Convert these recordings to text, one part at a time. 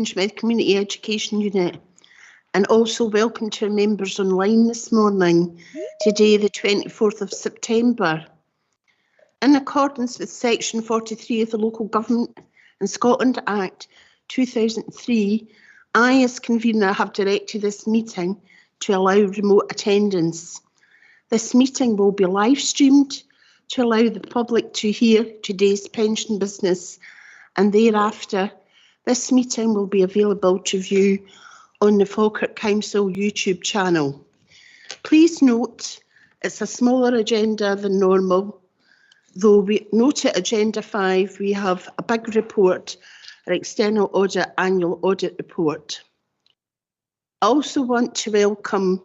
Smith Community Education Unit, and also welcome to our members online this morning, today the 24th of September. In accordance with section 43 of the Local Government in Scotland Act 2003, I as convener have directed this meeting to allow remote attendance. This meeting will be live streamed to allow the public to hear today's pension business, and thereafter this meeting will be available to view on the Falkirk Council YouTube channel. Please note it's a smaller agenda than normal, though we note at Agenda 5 we have a big report, our external audit annual audit report. I also want to welcome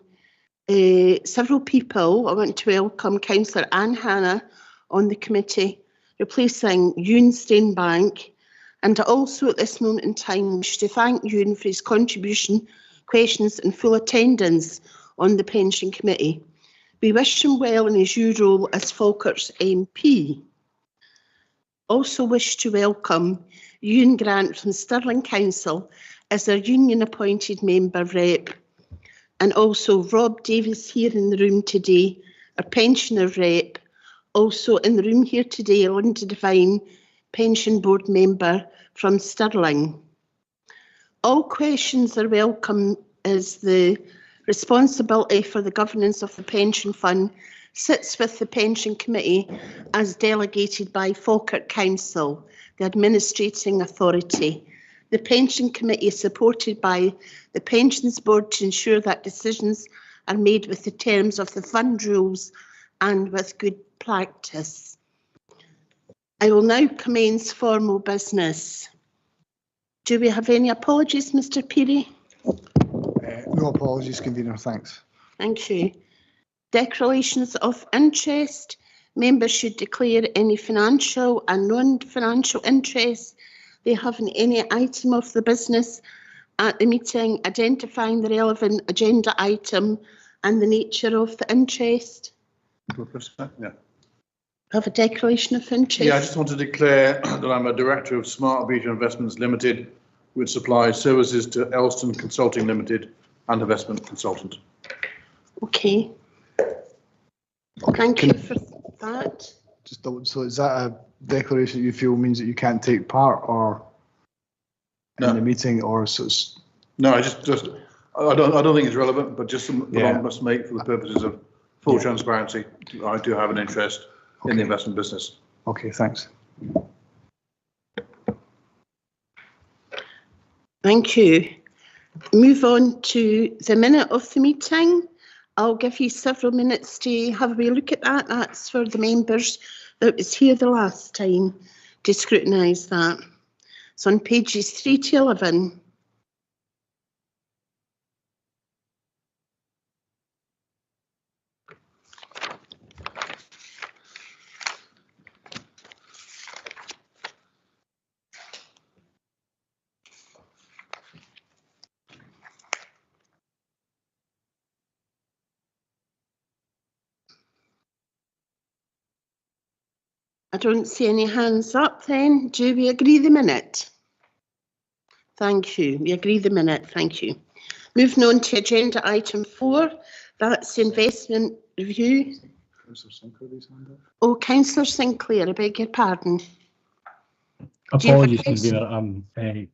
several people. I want to welcome Councillor Anne Hannah on the committee, replacing Ewan Steinbank. And also at this moment in time, wish to thank Ewan for his contribution, questions and full attendance on the Pension Committee. We wish him well in his new role as Falkirk's MP. Also wish to welcome Ewan Grant from Stirling Council as our union appointed member rep, and also Rob Davis here in the room today, our pensioner rep. Also in the room here today, Linda Devine, Pension Board member from Stirling. All questions are welcome as the responsibility for the governance of the pension fund sits with the Pension Committee as delegated by Falkirk Council, the administrating authority. The Pension Committee is supported by the Pensions Board to ensure that decisions are made with the terms of the fund rules and with good practice. I will now commence formal business. Do we have any apologies, Mr. Peary? No apologies, convener, thanks. Thank you. Declarations of interest. Members should declare any financial and non-financial interest they have in any item of the business at the meeting, identifying the relevant agenda item and the nature of the interest. Yeah. Have a declaration of interest. Yeah, I just want to declare that I'm a director of Smart Beta Investments Limited, which supplies services to Elston Consulting Limited and investment consultant. Okay. Thank you for that. So is that a declaration that you feel means that you can't take part or in the meeting, or so it's... No, I don't think it's relevant, but just something that I must make for the purposes of full transparency. I do have an interest in the investment business. Okay, thanks. Thank you. Move on to the minute of the meeting. I'll give you several minutes to have a wee look at that. That's for the members that was here the last time to scrutinise that. It's on pages 3 to 11. I don't see any hands up then. Do we agree the minute? Thank you. We agree the minute. Thank you. Moving on to agenda item 4. That's the investment review. Councillor Sinclair's hand up. Oh, Councillor Sinclair, I beg your pardon. Apologies, convener.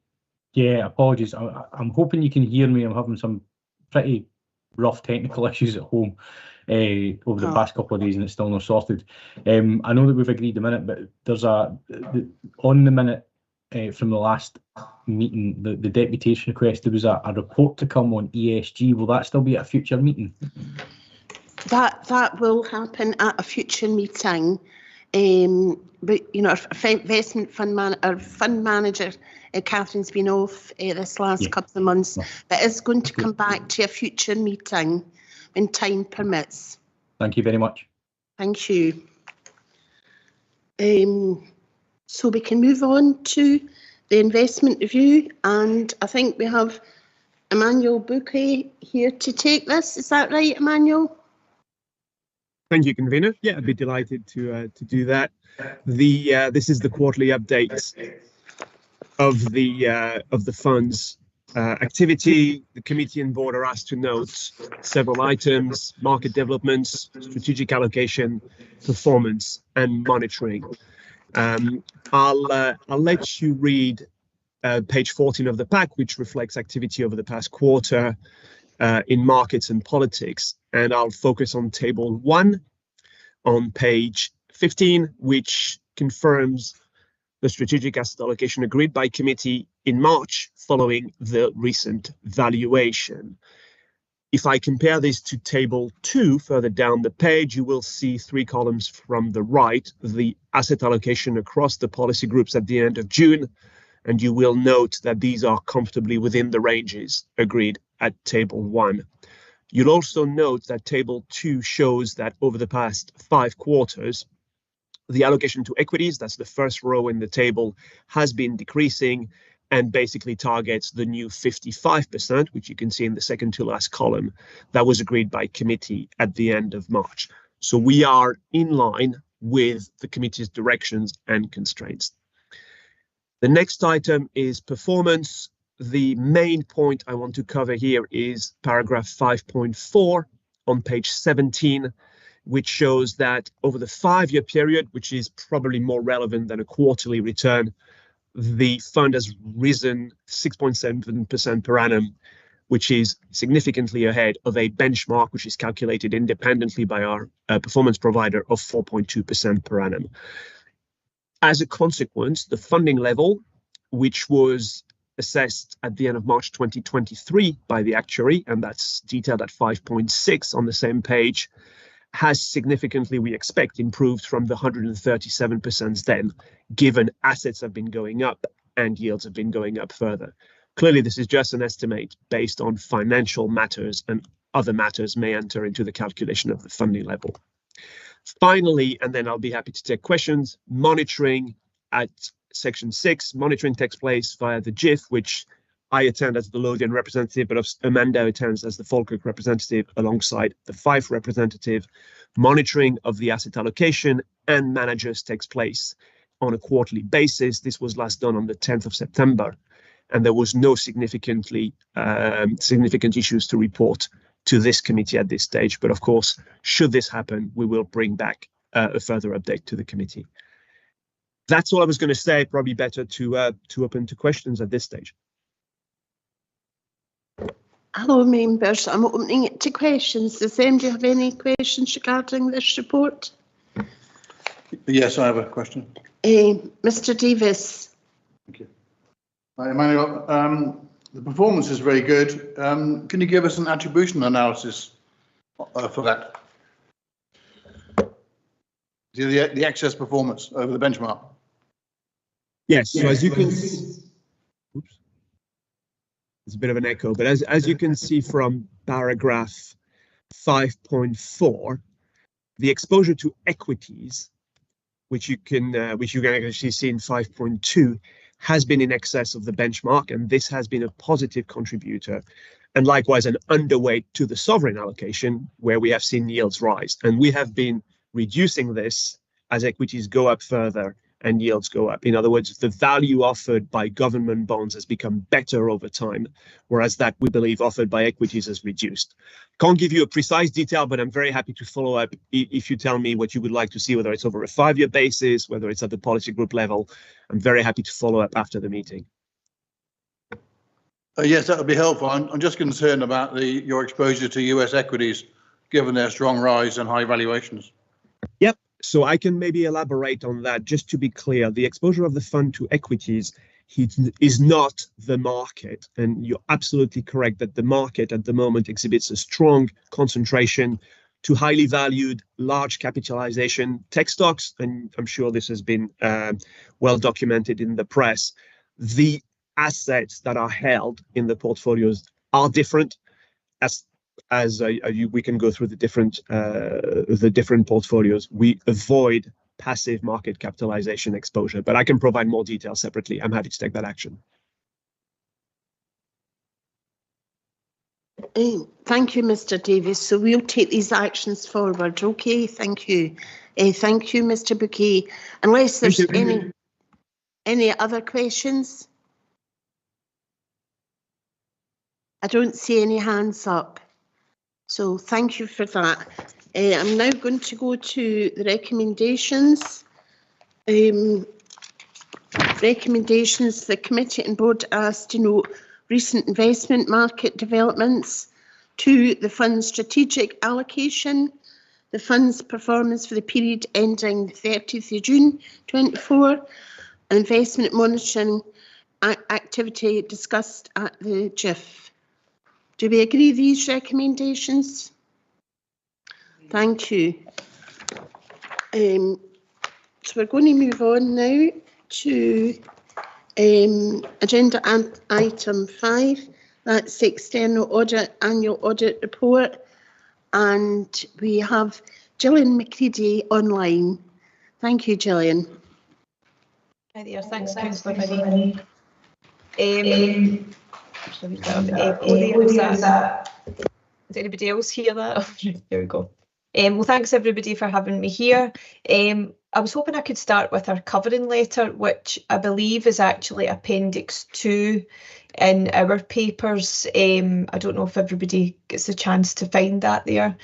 Yeah, apologies. I'm hoping you can hear me. I'm having some pretty rough technical issues at home over the past couple of days, and it's still not sorted. I know that we've agreed the minute, but there's on the minute from the last meeting, the deputation request, there was a report to come on ESG. Will that still be at a future meeting? That will happen at a future meeting. But you know, our investment fund manager, Catherine's been off this last couple of months, but is going to come back to a future meeting when time permits. Thank you very much. Thank you. So we can move on to the investment review, and I think we have Emmanuel Bouquet here to take this. Is that right, Emmanuel? Thank you, convener. Yeah, I'd be delighted to do that. This is the quarterly update of the fund's activity. The committee and board are asked to note several items: market developments, strategic allocation, performance, and monitoring. I'll let you read page 14 of the pack, which reflects activity over the past quarter in markets and politics, and I'll focus on table 1 on page 15, which confirms the strategic asset allocation agreed by committee in March following the recent valuation. If I compare this to table 2 further down the page, you will see 3 columns from the right, the asset allocation across the policy groups at the end of June, and you will note that these are comfortably within the ranges agreed at table 1. You'll also note that table 2 shows that over the past 5 quarters, the allocation to equities, that's the first row in the table, has been decreasing and basically targets the new 55%, which you can see in the second to last column, that was agreed by committee at the end of March. So we are in line with the committee's directions and constraints. The next item is performance. The main point I want to cover here is paragraph 5.4 on page 17, which shows that over the 5-year period, which is probably more relevant than a quarterly return, the fund has risen 6.7% per annum, which is significantly ahead of a benchmark, which is calculated independently by our performance provider of 4.2% per annum. As a consequence, the funding level, which was assessed at the end of March 2023 by the actuary, and that's detailed at 5.6 on the same page, has significantly, we expect, improved from the 137% then, given assets have been going up and yields have been going up further. Clearly, this is just an estimate based on financial matters, and other matters may enter into the calculation of the funding level. Finally, and then I'll be happy to take questions, monitoring at section 6. Monitoring takes place via the GIF, which I attend as the Lothian representative, but Amanda attends as the Falkirk representative alongside the Fife representative. Monitoring of the asset allocation and managers takes place on a quarterly basis. This was last done on the 10th of September, and there was no significant issues to report to this committee at this stage. But of course, should this happen, we will bring back a further update to the committee. That's all I was going to say. Probably better to open to questions at this stage. Hello, members. I'm opening it to questions. Does anybody have any questions regarding this report? Yes, I have a question. Mr. Davis. Thank you. Hi, Emmanuel. The performance is very good. Can you give us an attribution analysis for that? The excess performance over the benchmark? Yes, so as you can see, there's a bit of an echo, but as you can see from paragraph 5.4, the exposure to equities, which you can actually see in 5.2, has been in excess of the benchmark, and this has been a positive contributor, and likewise an underweight to the sovereign allocation, where we have seen yields rise, and we have been reducing this as equities go up further and yields go up. In other words, the value offered by government bonds has become better over time, whereas that we believe offered by equities has reduced. Can't give you a precise detail, but I'm very happy to follow up if you tell me what you would like to see, whether it's over a 5-year basis, whether it's at the policy group level. I'm very happy to follow up after the meeting. Yes, that would be helpful. I'm just concerned about your exposure to US equities, given their strong rise and high valuations. Yep. So I can maybe elaborate on that. Just to be clear, the exposure of the fund to equities is not the market. And you're absolutely correct that the market at the moment exhibits a strong concentration to highly valued, large capitalization tech stocks. And I'm sure this has been well documented in the press. The assets that are held in the portfolios are different. We can go through the different portfolios. We avoid passive market capitalization exposure, but I can provide more details separately. I'm happy to take that action. Thank you, Mr. Davis. So we'll take these actions forward. Okay, thank you. Thank you, Mr. Bouquet. Unless there's any other questions. I don't see any hands up. So thank you for that. I'm now going to go to the recommendations. Recommendations, the committee and board asked to note recent investment market developments. 2, the fund's strategic allocation, the fund's performance for the period ending 30th of June 24, investment monitoring activity discussed at the GIF. Do we agree with these recommendations? Thank you. So we're going to move on now to agenda item 5. That's the external audit annual audit report, and we have Gillian McCready online. Thank you, Gillian. Hi there, thanks, Councillor Finney. Does anybody else hear that? There we go. Well, thanks everybody for having me here. I was hoping I could start with our covering letter, which I believe is actually Appendix 2 in our papers. I don't know if everybody gets a chance to find that there.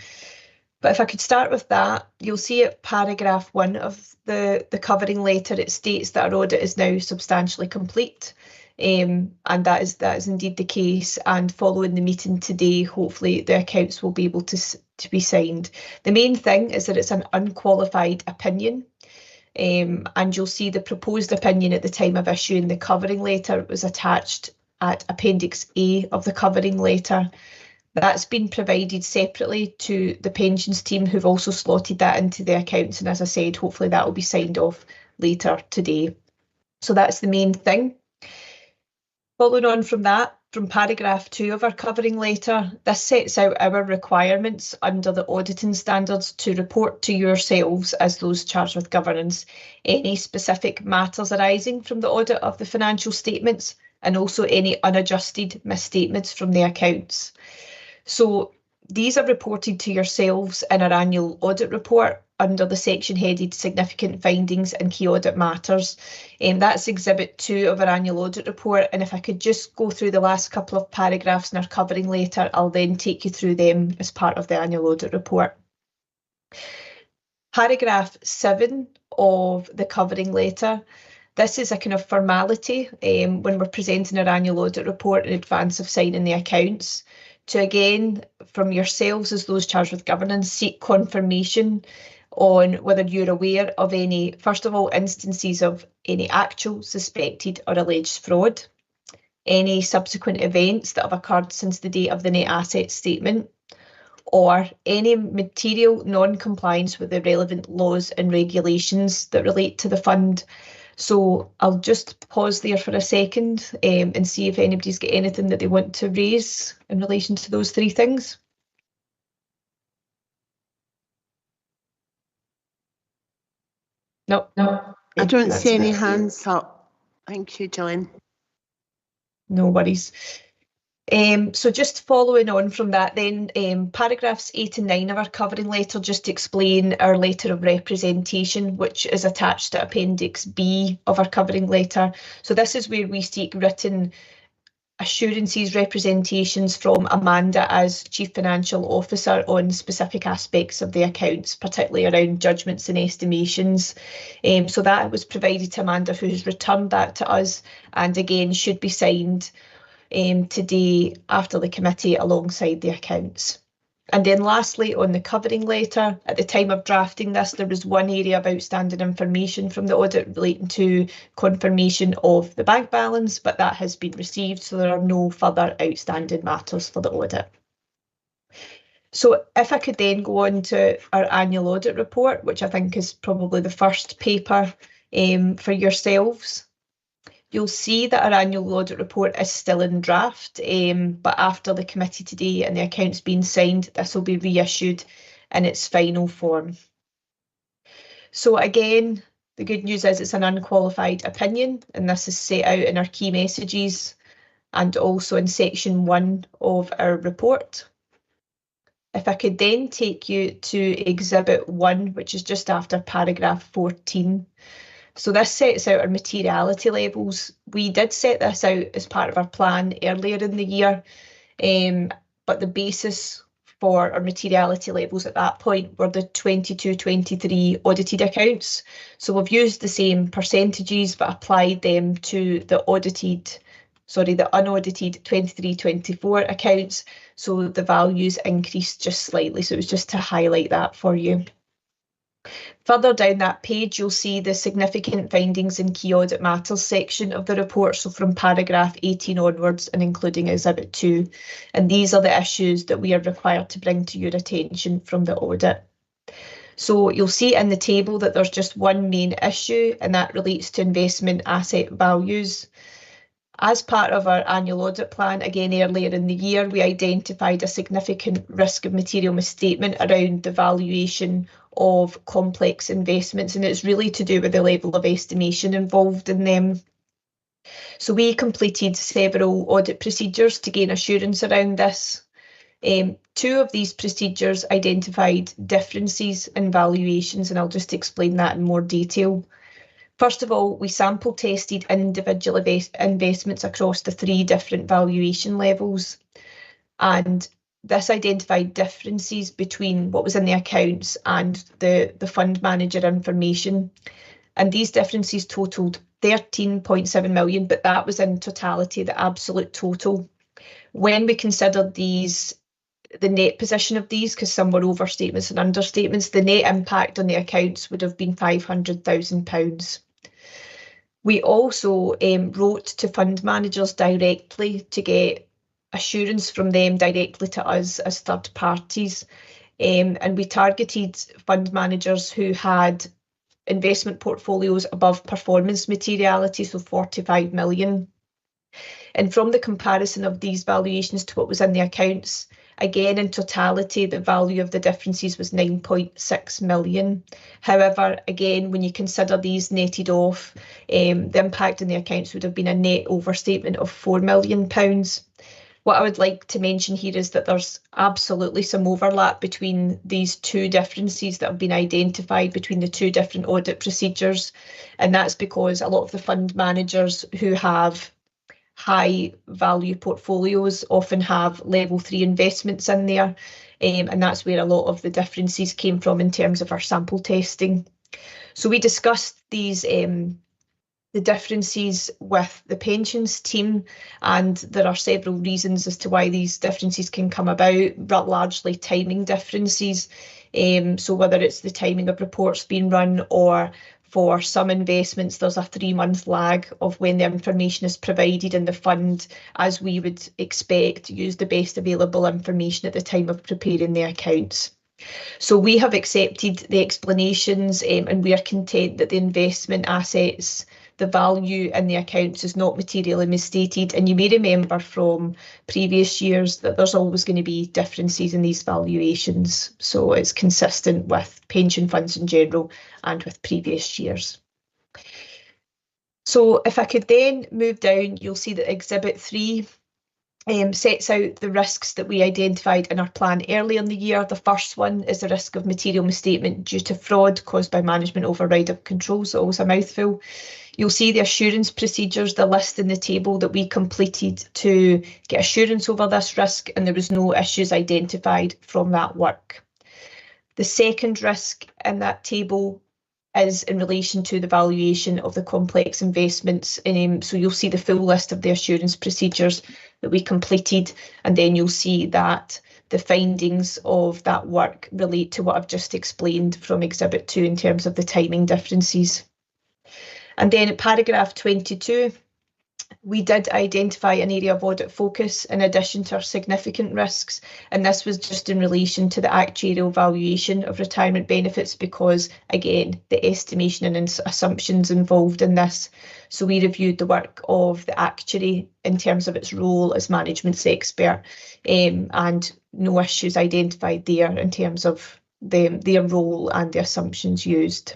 But if I could start with that, you'll see at paragraph 1 of the covering letter, it states that our audit is now substantially complete. And that is indeed the case. And following the meeting today, hopefully the accounts will be able to be signed. The main thing is that it's an unqualified opinion. And you'll see the proposed opinion at the time of issuing the covering letter was attached at Appendix A of the covering letter. That's been provided separately to the pensions team, who've also slotted that into the accounts. And as I said, hopefully that will be signed off later today. So that's the main thing. Following on from that, from paragraph 2 of our covering letter, this sets out our requirements under the auditing standards to report to yourselves as those charged with governance any specific matters arising from the audit of the financial statements and also any unadjusted misstatements from the accounts. So these are reported to yourselves in our annual audit report under the section headed Significant Findings and Key Audit Matters. That's Exhibit 2 of our annual audit report. And if I could just go through the last couple of paragraphs in our covering letter, I'll then take you through them as part of the annual audit report. Paragraph 7 of the covering letter. This is a kind of formality when we're presenting our annual audit report in advance of signing the accounts, to again, from yourselves as those charged with governance, seek confirmation on whether you're aware of any, first of all, instances of any actual, suspected or alleged fraud, any subsequent events that have occurred since the date of the net assets statement, or any material non-compliance with the relevant laws and regulations that relate to the fund. So I'll just pause there for a second and see if anybody's got anything that they want to raise in relation to those 3 things. No. I don't see any hands up. Thank you, Gillian. No worries. So just following on from that then, paragraphs 8 and 9 of our covering letter just explain our letter of representation, which is attached to Appendix B of our covering letter. So this is where we seek written assurances, representations from Amanda as Chief Financial Officer on specific aspects of the accounts, particularly around judgments and estimations. So that was provided to Amanda, who's returned that to us, and again should be signed today after the committee alongside the accounts. And then lastly, on the covering letter, at the time of drafting this, there was one area of outstanding information from the audit relating to confirmation of the bank balance, but that has been received, so there are no further outstanding matters for the audit. So if I could then go on to our annual audit report, which I think is probably the first paper for yourselves. You'll see that our annual audit report is still in draft, but after the committee today and the accounts being signed, this will be reissued in its final form. So again, the good news is it's an unqualified opinion, and this is set out in our key messages and also in section 1 of our report. If I could then take you to Exhibit 1, which is just after paragraph 14. So this sets out our materiality levels. We did set this out as part of our plan earlier in the year, but the basis for our materiality levels at that point were the 22-23 audited accounts. So we've used the same percentages but applied them to the unaudited 23-24 accounts. So the values increased just slightly. So it was just to highlight that for you. Further down that page, you'll see the significant findings in key audit matters section of the report, so from paragraph 18 onwards and including Exhibit 2. And these are the issues that we are required to bring to your attention from the audit. So you'll see in the table that there's just one main issue, and that relates to investment asset values. As part of our annual audit plan, again earlier in the year, we identified a significant risk of material misstatement around the valuation of complex investments, and it's really to do with the level of estimation involved in them. So we completed several audit procedures to gain assurance around this. Two of these procedures identified differences in valuations, and I'll just explain that in more detail. First of all, we sample tested individual investments across the 3 different valuation levels, and this identified differences between what was in the accounts and the fund manager information. And these differences totaled 13.7 million, but that was in totality, the absolute total. When we considered these, the net position of these, because some were overstatements and understatements, the net impact on the accounts would have been £500,000. We also wrote to fund managers directly to get assurance from them directly to us as third parties. And we targeted fund managers who had investment portfolios above performance materiality, so 45 million. And from the comparison of these valuations to what was in the accounts, again, in totality, the value of the differences was 9.6 million. However, again, when you consider these netted off, the impact in the accounts would have been a net overstatement of £4 million. What I would like to mention here is that there's absolutely some overlap between these 2 differences that have been identified between the 2 different audit procedures. And that's because a lot of the fund managers who have high value portfolios often have level 3 investments in there. And that's where a lot of the differences came from in terms of our sample testing. So we discussed these the differences with the pensions team, and there are several reasons as to why these differences can come about, but largely timing differences. So whether it's the timing of reports being run, or for some investments, there's a 3-month lag of when the information is provided, and the fund, as we would expect, use the best available information at the time of preparing the accounts. So we have accepted the explanations, and we are content that the investment assets, the value in the accounts, is not materially misstated. And you may remember from previous years that there's always going to be differences in these valuations. So it's consistent with pension funds in general and with previous years. So if I could then move down, you'll see that Exhibit 3 sets out the risks that we identified in our plan early in the year. The first one is the risk of material misstatement due to fraud caused by management override of controls. So always a mouthful. You'll see the assurance procedures, the list in the table that we completed to get assurance over this risk, and there was no issues identified from that work. The second risk in that table is in relation to the valuation of the complex investments. So you'll see the full list of the assurance procedures that we completed, and then you'll see that the findings of that work relate to what I've just explained from Exhibit 2 in terms of the timing differences. And then at paragraph 22, we did identify an area of audit focus in addition to our significant risks, and this was just in relation to the actuarial valuation of retirement benefits, because again, the estimation and assumptions involved in this. So we reviewed the work of the actuary in terms of its role as management's expert, and no issues identified there in terms of their role and the assumptions used.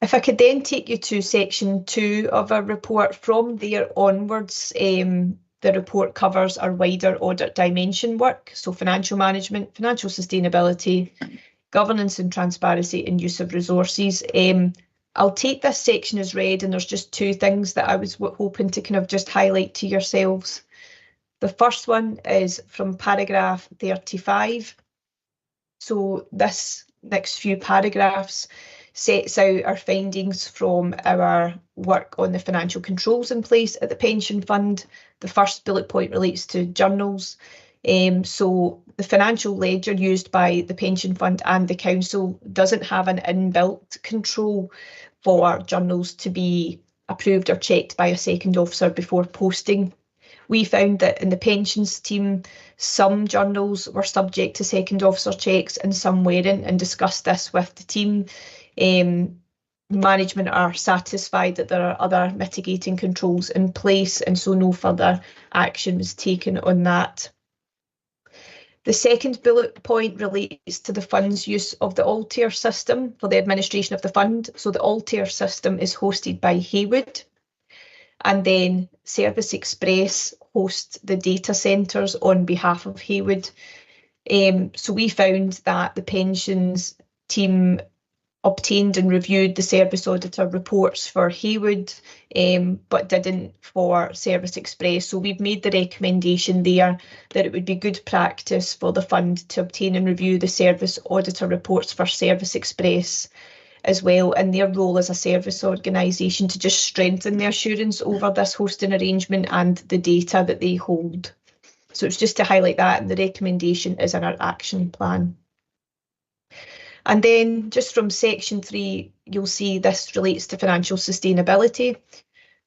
If I could then take you to section 2 of our report, from there onwards, the report covers our wider audit dimension work, so financial management, financial sustainability, governance and transparency, and use of resources. I'll take this section as read, and there's just 2 things that I was hoping to kind of just highlight to yourselves. The first one is from paragraph 35. So this next few paragraphs sets out our findings from our work on the financial controls in place at the pension fund. The first bullet point relates to journals. So the financial ledger used by the pension fund and the council doesn't have an inbuilt control for journals to be approved or checked by a second officer before posting. We found that in the pensions team, some journals were subject to second officer checks and some weren't, and discussed this with the team. Management are satisfied that there are other mitigating controls in place, and so no further action was taken on that. The second bullet point relates to the fund's use of the Altair system for the administration of the fund. So the Altair system is hosted by Haywood, and then Service Express hosts the data centres on behalf of Haywood. So we found that the pensions team obtained and reviewed the service auditor reports for Haywood, but didn't for Service Express. So we've made the recommendation there that it would be good practice for the fund to obtain and review the service auditor reports for Service Express as well, in their role as a service organisation, to just strengthen the assurance over this hosting arrangement and the data that they hold. So it's just to highlight that, and the recommendation is in our action plan. And then just from section 3, you'll see this relates to financial sustainability.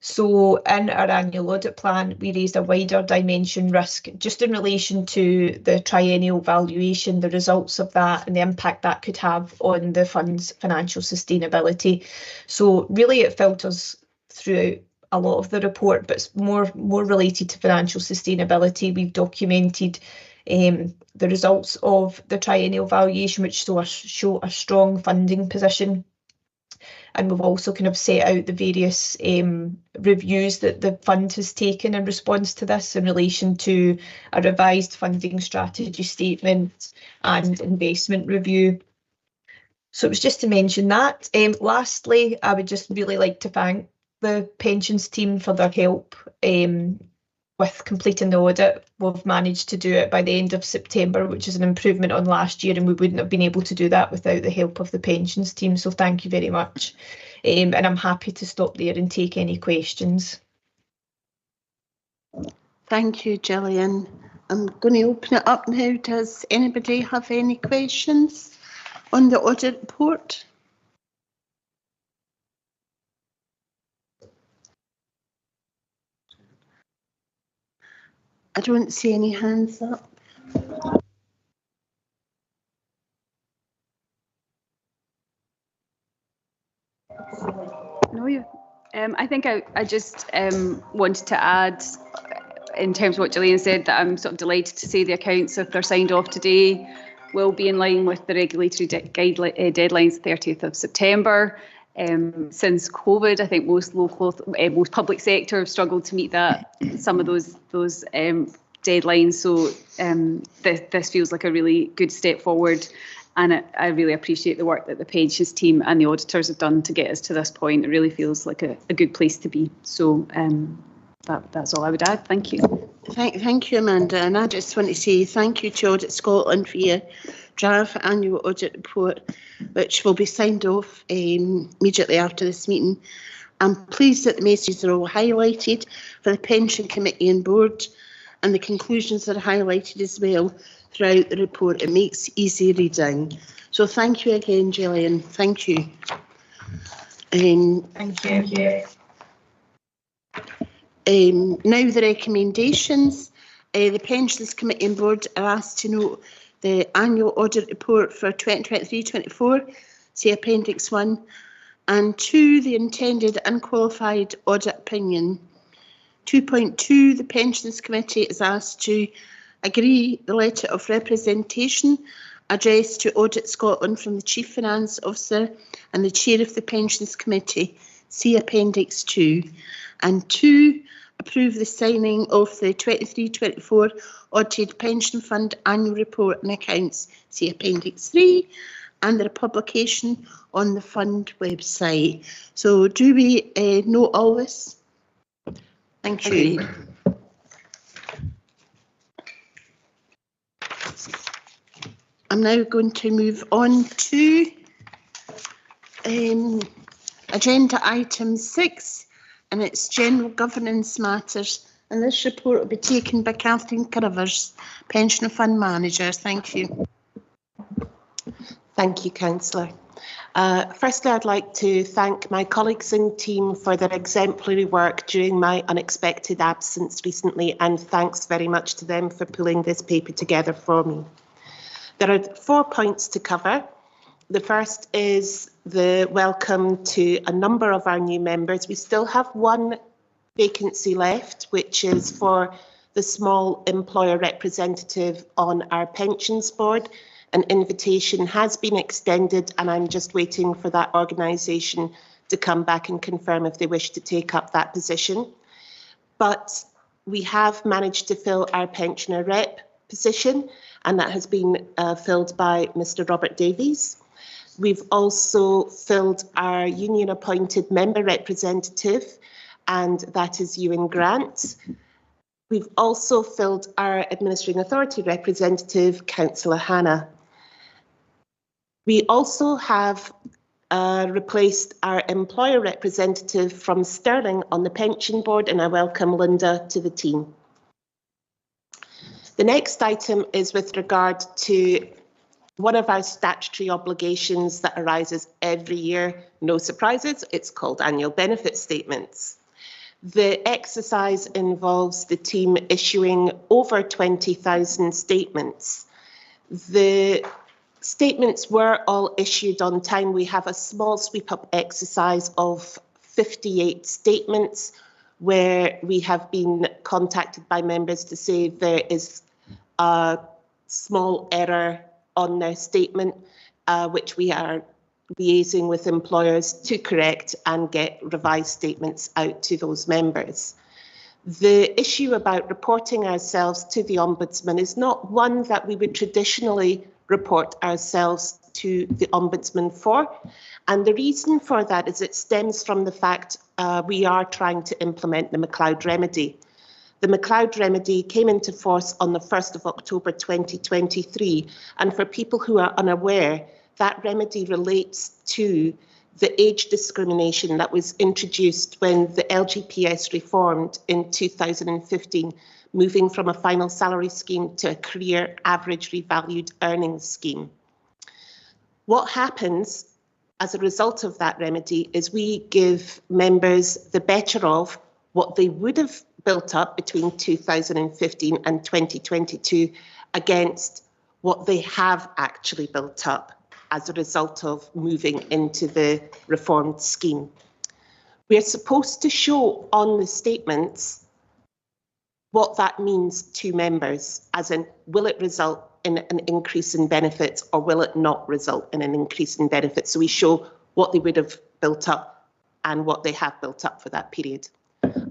So in our annual audit plan, we raised a wider dimension risk just in relation to the triennial valuation, the results of that and the impact that could have on the fund's financial sustainability. So really it filters through a lot of the report, but it's more related to financial sustainability. We've documented the results of the triennial valuation, which show a strong funding position. And we've also kind of set out the various reviews that the fund has taken in response to this in relation to a revised funding strategy statement and investment review. So it was just to mention that. Lastly, I would just really like to thank the pensions team for their help with completing the audit. We've managed to do it by the end of September, which is an improvement on last year, and we wouldn't have been able to do that without the help of the pensions team. So thank you very much. And I'm happy to stop there and take any questions. Thank you, Gillian. I'm going to open it up now. Does anybody have any questions on the audit report? I don't see any hands up. No, you. I think I just wanted to add, in terms of what Gillian said, that I'm sort of delighted to say the accounts, if they're signed off today, will be in line with the regulatory deadlines, 30th of September. Since COVID, I think most public sector have struggled to meet some of those deadlines. So this feels like a really good step forward, and I really appreciate the work that the pensions team and the auditors have done to get us to this point. It really feels like a good place to be. So that's all I would add. Thank you. Thank you, Amanda. And I just want to say thank you to Audit Scotland for your draft annual audit report, which will be signed off immediately after this meeting. I'm pleased that the messages are all highlighted for the Pension Committee and Board, and the conclusions are highlighted as well throughout the report. It makes easy reading. So thank you again, Gillian. Thank you. Thank you. Now the recommendations. The Pensions Committee and Board are asked to note the annual audit report for 2023-24, see Appendix 1, and 2, the intended unqualified audit opinion. 2.2, the Pensions Committee is asked to agree the letter of representation addressed to Audit Scotland from the Chief Finance Officer and the Chair of the Pensions Committee, see Appendix 2, and 2, approve the signing of the 23-24 Audited Pension Fund Annual Report and Accounts, see Appendix 3, and their publication on the fund website. So do we note all this? Thank you. I'm now going to move on to agenda item 6, and it's general governance matters. And this report will be taken by Kathleen Carruthers, Pension Fund Manager. Thank you. Thank you, Councillor. Firstly, I'd like to thank my colleagues and team for their exemplary work during my unexpected absence recently, and thanks very much to them for pulling this paper together for me. There are 4 points to cover. The first is the welcome to a number of our new members. We still have 1 vacancy left, which is for the small employer representative on our pensions board. An invitation has been extended, and I'm just waiting for that organisation to come back and confirm if they wish to take up that position. But we have managed to fill our pensioner rep position, and that has been filled by Mr. Robert Davies. We've also filled our union appointed member representative, and that is Ewan Grant. We've also filled our administrating authority representative, Councillor Hannah. We also have replaced our employer representative from Stirling on the pension board, and I welcome Linda to the team. The next item is with regard to one of our statutory obligations that arises every year. No surprises, it's called annual benefit statements. The exercise involves the team issuing over 20,000 statements. The statements were all issued on time. We have a small sweep-up exercise of 58 statements where we have been contacted by members to say there is a small error on their statement, which we are liaising with employers to correct and get revised statements out to those members. The issue about reporting ourselves to the Ombudsman is not one that we would traditionally report ourselves to the Ombudsman for. And the reason for that is it stems from the fact we are trying to implement the McLeod Remedy. The McLeod Remedy came into force on the 1st of October 2023. And for people who are unaware, that remedy relates to the age discrimination that was introduced when the LGPS reformed in 2015, moving from a final salary scheme to a career average revalued earnings scheme. What happens as a result of that remedy is we give members the better of what they would have built up between 2015 and 2022 against what they have actually built up as a result of moving into the reformed scheme. We're supposed to show on the statements what that means to members, as in, will it result in an increase in benefits or will it not result in an increase in benefits? So we show what they would have built up and what they have built up for that period.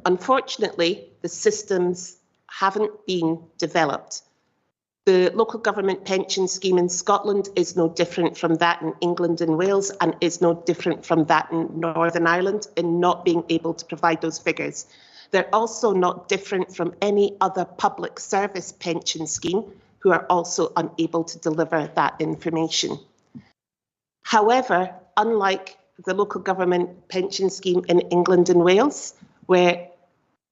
Unfortunately, the systems haven't been developed. The local government pension scheme in Scotland is no different from that in England and Wales, and is no different from that in Northern Ireland in not being able to provide those figures. They're also not different from any other public service pension scheme who are also unable to deliver that information. However, unlike the local government pension scheme in England and Wales, where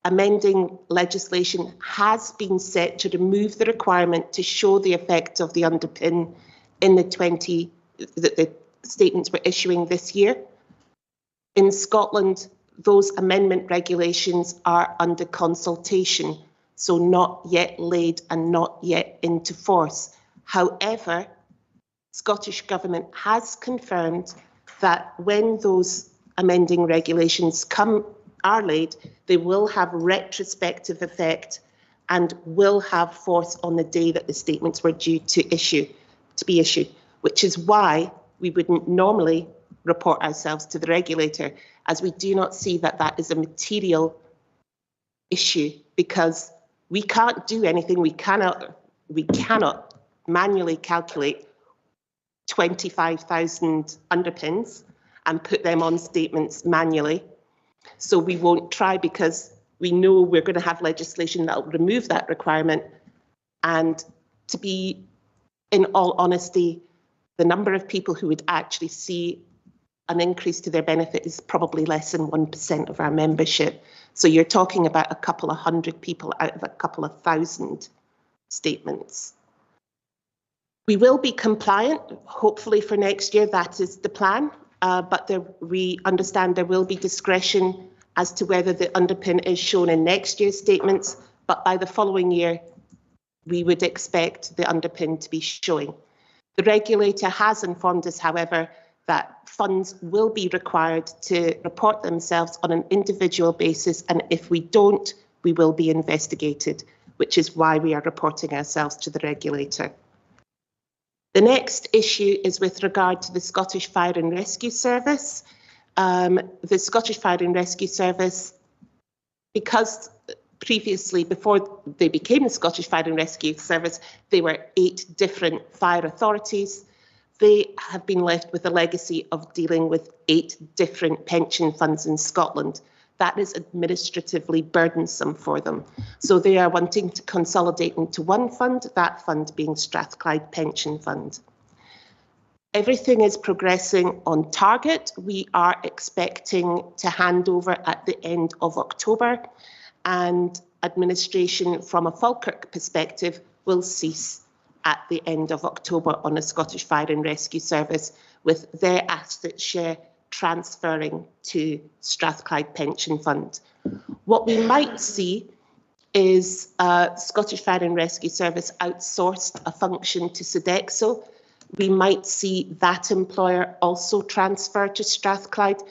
amending legislation has been set to remove the requirement to show the effect of the underpin in the statements we're issuing this year. In Scotland, those amendment regulations are under consultation, so not yet laid and not yet into force. However, Scottish Government has confirmed that when those amending regulations are laid, they will have retrospective effect and will have force on the day that the statements were due to be issued, which is why we wouldn't normally report ourselves to the regulator, as we do not see that that is a material issue, because we can't do anything. We cannot manually calculate 25,000 underpins and put them on statements manually. So we won't try, because we know we're going to have legislation that will remove that requirement. And to be in all honesty, the number of people who would actually see an increase to their benefit is probably less than 1% of our membership. So you're talking about a couple of hundred people out of a couple of thousand statements. We will be compliant, hopefully for next year, that is the plan, but we understand there will be discretion as to whether the underpin is shown in next year's statements, but by the following year, we would expect the underpin to be showing. The regulator has informed us, however, that funds will be required to report themselves on an individual basis, and if we don't, we will be investigated, which is why we are reporting ourselves to the regulator. The next issue is with regard to the Scottish Fire and Rescue Service. The Scottish Fire and Rescue Service, because previously, before they became the Scottish Fire and Rescue Service, they were 8 different fire authorities. They have been left with a legacy of dealing with 8 different pension funds in Scotland. That is administratively burdensome for them. So they are wanting to consolidate into one fund, that fund being Strathclyde Pension Fund. Everything is progressing on target. We are expecting to hand over at the end of October, and administration from a Falkirk perspective will cease at the end of October on the Scottish Fire and Rescue Service, with their asset share transferring to Strathclyde Pension Fund. What we might see is Scottish Fire and Rescue Service outsourced a function to Sodexo. We might see that employer also transfer to Strathclyde.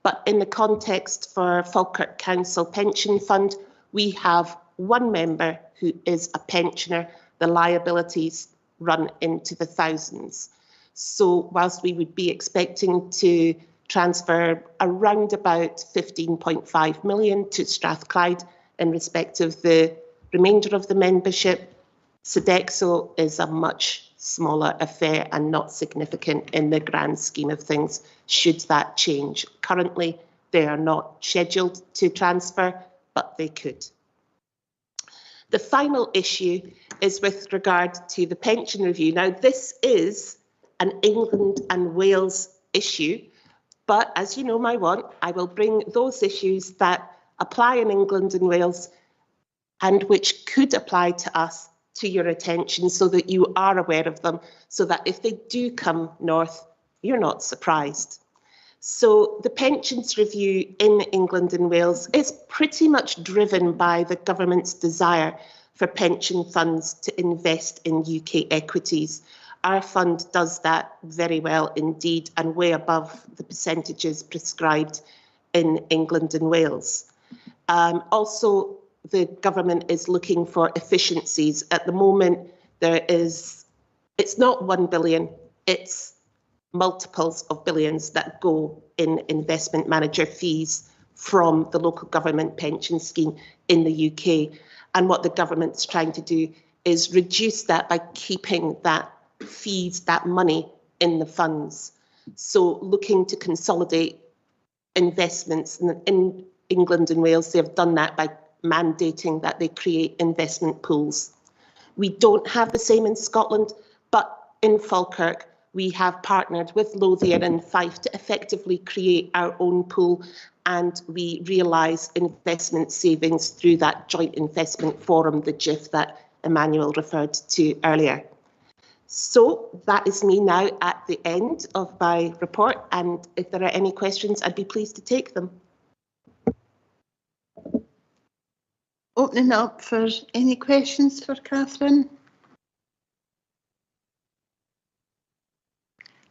But in the context for Falkirk Council Pension Fund, we have one member who is a pensioner. The liabilities run into the thousands. So whilst we would be expecting to transfer around about 15.5 million to Strathclyde in respect of the remainder of the membership, Sodexo is a much smaller affair and not significant in the grand scheme of things, should that change. Currently, they are not scheduled to transfer, but they could. The final issue is with regard to the pension review. Now, this is an England and Wales issue, but as you know my want, I will bring those issues that apply in England and Wales and which could apply to us to your attention so that you are aware of them, so that if they do come north, you're not surprised. So the pensions review in England and Wales is pretty much driven by the government's desire for pension funds to invest in UK equities. Our fund does that very well indeed, and way above the percentages prescribed in England and Wales. Also, the government is looking for efficiencies. At the moment, it's not 1 billion, it's multiples of billions that go in investment manager fees from the local government pension scheme in the UK. And what the government's trying to do is reduce that by keeping that fees, that money in the funds. So looking to consolidate investments in England and Wales, they have done that by mandating that they create investment pools. We don't have the same in Scotland, but in Falkirk, we have partnered with Lothian and Fife to effectively create our own pool, and we realise investment savings through that joint investment forum, the JIF that Emmanuel referred to earlier. So that is me now at the end of my report, and if there are any questions, I'd be pleased to take them. Opening up for any questions for Catherine.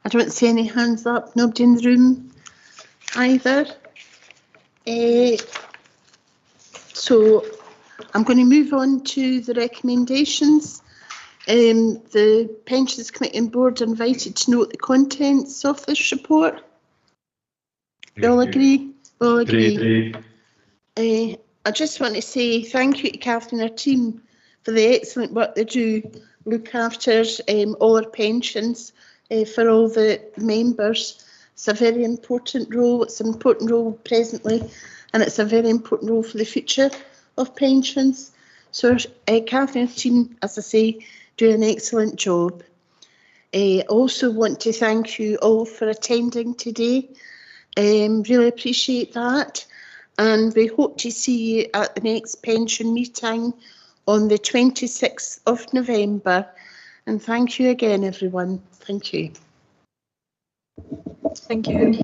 I don't see any hands up, nobody in the room either. So I'm going to move on to the recommendations. The Pensions Committee and Board are invited to note the contents of this report. We all agree? All agree. I just want to say thank you to Catherine and her team for the excellent work they do, look after all our pensions for all the members. It's a very important role. It's an important role presently, and it's a very important role for the future of pensions. So Catherine and her team, as I say, do an excellent job. I also want to thank you all for attending today. Really appreciate that. And we hope to see you at the next pension meeting on the 26th of November. And thank you again, everyone. Thank you. Thank you.